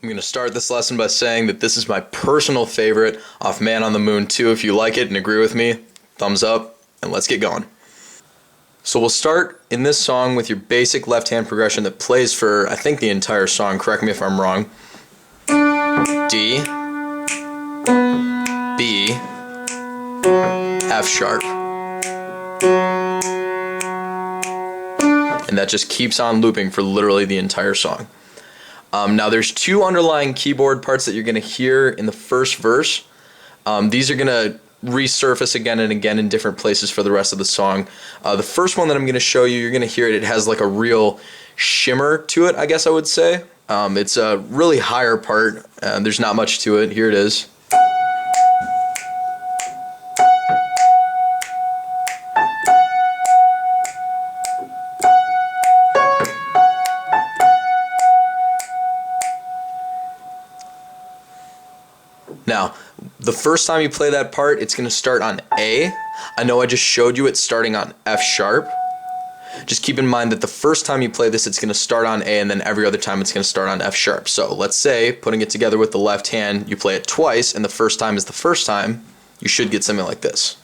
I'm going to start this lesson by saying that this is my personal favorite off Man on the Moon 2. If you like it and agree with me, thumbs up, and let's get going. So we'll start in this song with your basic left-hand progression that plays for, I think, the entire song. Correct me if I'm wrong. D, B, F sharp. And that just keeps on looping for literally the entire song. Now there's two underlying keyboard parts that you're going to hear in the first verse. These are going to resurface again and again in different places for the rest of the song. The first one that I'm going to show you, you're going to hear it. It has like a real shimmer to it, I guess I would say. It's a really higher part. There's not much to it. Here it is. Now, the first time you play that part, it's going to start on A. I know I just showed you it's starting on F sharp. Just keep in mind that the first time you play this, it's going to start on A, and then every other time it's going to start on F sharp. So let's say, putting it together with the left hand, you play it twice, and the first time is the first time, you should get something like this.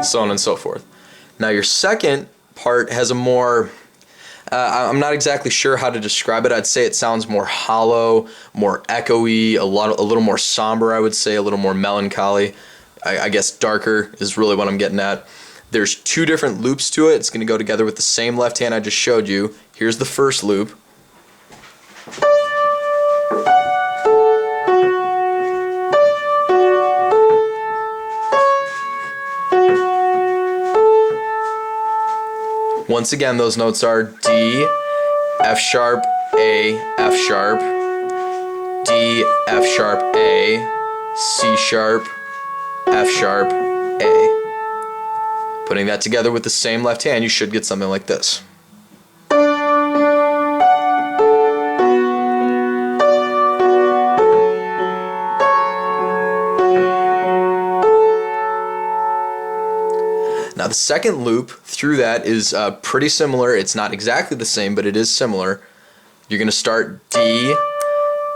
So on and so forth. Now your second part has a more, I'm not exactly sure how to describe it. I'd say it sounds more hollow, more echoey, a little more somber, I would say, a little more melancholy. I guess darker is really what I'm getting at. There's two different loops to it. It's going to go together with the same left hand I just showed you. Here's the first loop. Once again, those notes are D, F sharp, A, F sharp, D, F sharp, A, C sharp, F sharp, A. Putting that together with the same left hand, you should get something like this. Now the second loop through that is pretty similar. It's not exactly the same, but it is similar. You're going to start D,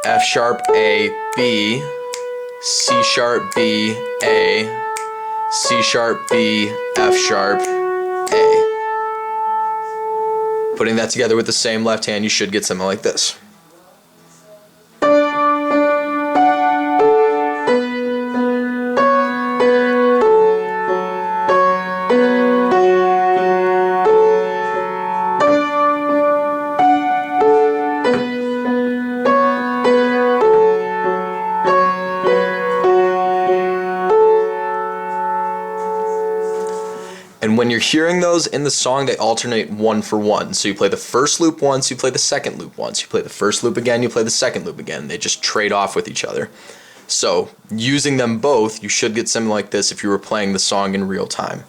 F sharp, A, B, C sharp, B, A, C sharp, B, F sharp, A. Putting that together with the same left hand, you should get something like this. And when you're hearing those in the song, they alternate one for one. So you play the first loop once, you play the second loop once. You play the first loop again, you play the second loop again. They just trade off with each other. So using them both, you should get something like this if you were playing the song in real time.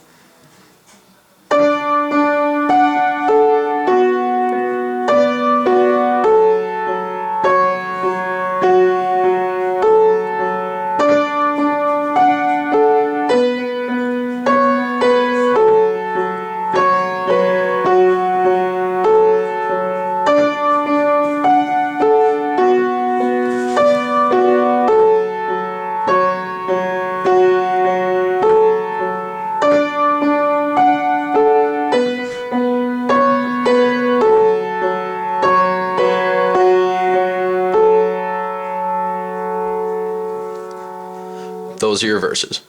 Those are your verses.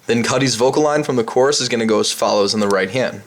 Then CuDi's vocal line from the chorus is going to go as follows in the right hand.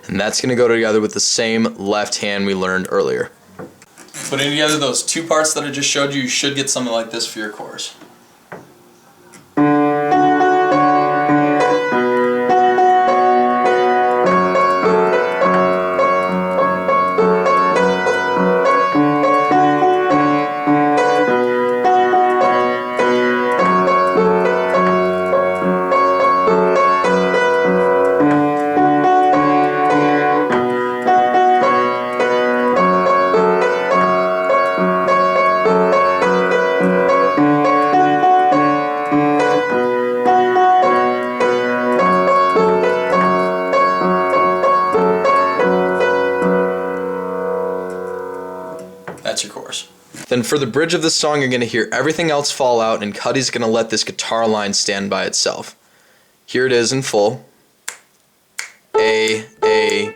And that's going to go together with the same left hand we learned earlier. Putting together those two parts that I just showed you, you should get something like this for your chorus. That's your chorus. Then for the bridge of the song, you're going to hear everything else fall out, and CuDi's going to let this guitar line stand by itself. Here it is in full. A, B,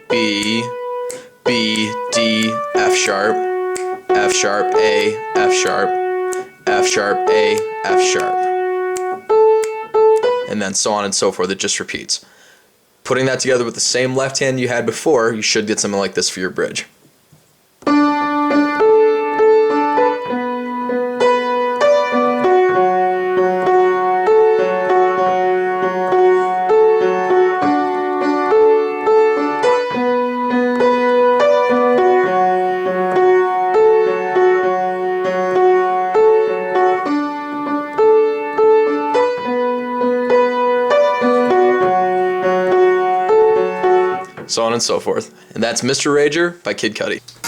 B, D, F sharp, F sharp, A, F sharp, F sharp, A, F sharp. And then so on and so forth. It just repeats. Putting that together with the same left hand you had before, you should get something like this for your bridge. So on and so forth. And that's Mr. Rager by KiD CuDi.